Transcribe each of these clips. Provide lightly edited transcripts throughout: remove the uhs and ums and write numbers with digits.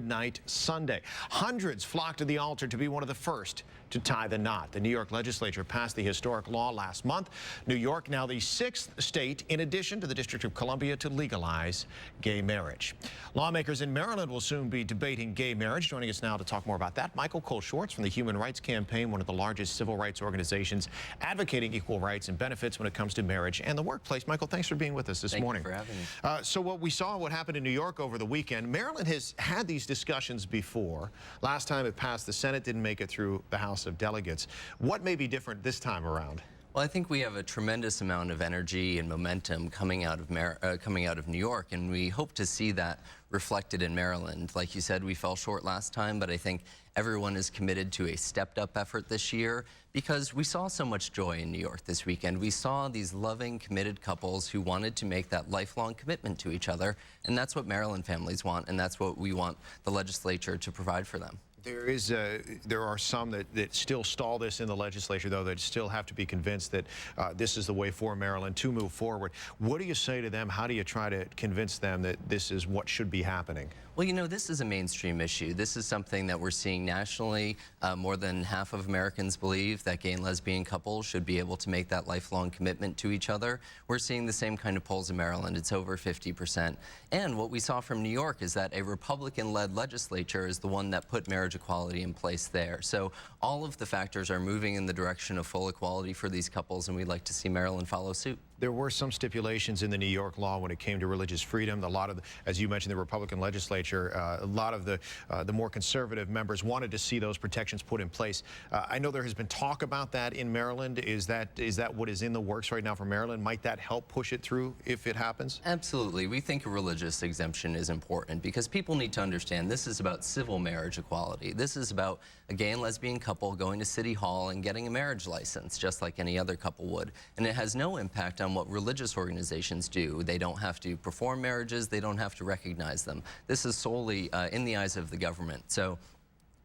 midnight Sunday. Hundreds flocked to the altar to be one of the first to tie the knot. The New York legislature passed the historic law last month. New York now the 6th state, in addition to the District of Columbia, to legalize gay marriage. Lawmakers in Maryland will soon be debating gay marriage. Joining us now to talk more about that, Michael Cole-Schwartz from the Human Rights Campaign, one of the largest civil rights organizations advocating equal rights and benefits when it comes to marriage and the workplace. Michael, thanks for being with us this morning. Thank you for having me. So what happened in New York over the weekend, Maryland has had these discussions before. Last time it passed, the Senate didn't make it through the House of Delegates. What may be different this time around? Well, I think we have a tremendous amount of energy and momentum coming out of New York, and we hope to see that reflected in Maryland. Like you said, we fell short last time, but I think everyone is committed to a stepped-up effort this year because we saw so much joy in New York this weekend. We saw these loving, committed couples who wanted to make that lifelong commitment to each other, and that's what Maryland families want, and that's what we want the legislature to provide for them. There are some that still stall this in the legislature, though, that still have to be convinced that this is the way for Maryland to move forward. What do you say to them? How do you try to convince them that this is what should be happening? Well, you know, this is a mainstream issue. This is something that we're seeing nationally. More than half of Americans believe that gay and lesbian couples should be able to make that lifelong commitment to each other. We're seeing the same kind of polls in Maryland. It's over 50%. And what we saw from New York is that a Republican-led legislature is the one that put marriage equality in place there. So all of the factors are moving in the direction of full equality for these couples, and we'd like to see Maryland follow suit. There were some stipulations in the New York law when it came to religious freedom. A lot of, as you mentioned, the Republican legislature, a lot of the more conservative members wanted to see those protections put in place. I know there has been talk about that in Maryland. Is that what is in the works right now for Maryland? Might that help push it through if it happens? Absolutely. We think a religious exemption is important because people need to understand this is about civil marriage equality. This is about a gay and lesbian couple going to City Hall and getting a marriage license, just like any other couple would. And it has no impact on what religious organizations do. They don't have to perform marriages. They don't have to recognize them. This is solely in the eyes of the government. So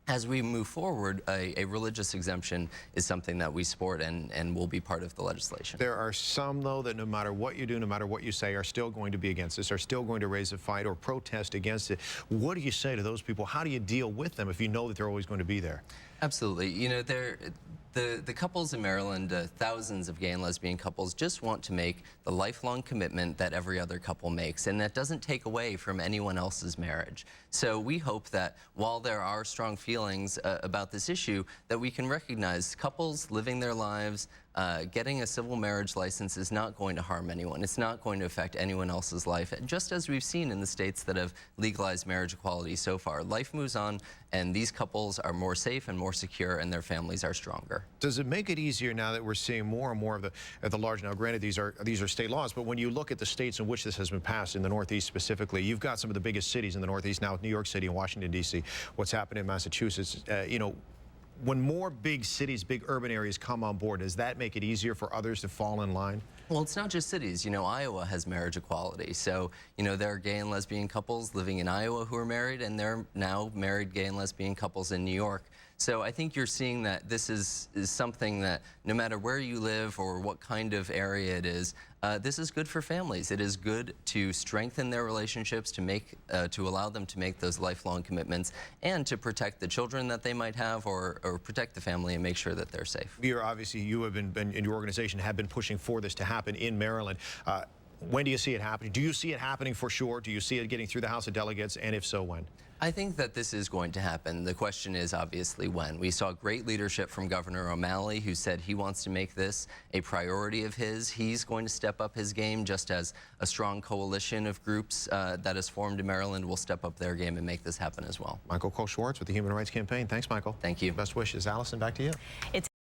as we move forward, a religious exemption is something that we support and will be part of the legislation. There are some, though, that no matter what you do, no matter what you say, are still going to be against this, are still going to raise a fight or protest against it. What do you say to those people? How do you deal with them if you know that they're always going to be there? Absolutely. You know, the couples in Maryland, thousands of gay and lesbian couples, just want to make the lifelong commitment that every other couple makes, and that doesn't take away from anyone else's marriage. So we hope that while there are strong feelings about this issue, that we can recognize couples living their lives, getting a civil marriage license is not going to harm anyone. It's not going to affect anyone else's life, just as we've seen in the states that have legalized marriage equality so far. Life moves on, and these couples are more safe and more secure, and their families are stronger. Does it make it easier now that we're seeing more and more of the large, now granted these are state laws, but when you look at the states in which this has been passed, in the Northeast specifically, you've got some of the biggest cities in the Northeast now with New York City and Washington, D.C., what's happened in Massachusetts, you know, when more big cities, big urban areas come on board, does that make it easier for others to fall in line? Well, it's not just cities. You know, Iowa has marriage equality. So, you know, there are gay and lesbian couples living in Iowa who are married, and there are now married gay and lesbian couples in New York. So I think you're seeing that this is something that no matter where you live or what kind of area it is, this is good for families. It is good to strengthen their relationships, to allow them to make those lifelong commitments, and to protect the children that they might have, or protect the family and make sure that they're safe. You have been in your organization have been pushing for this to happen in Maryland. When do you see it happening? Do you see it happening for sure? Do you see it getting through the House of Delegates? And if so, when? I think that this is going to happen. The question is obviously when. We saw great leadership from Governor O'Malley, who said he wants to make this a priority of his. He's going to step up his game, just as a strong coalition of groups that has formed in Maryland will step up their game and make this happen as well. Michael Cole-Schwartz with the Human Rights Campaign. Thanks, Michael. Thank you. Best wishes. Allison, back to you.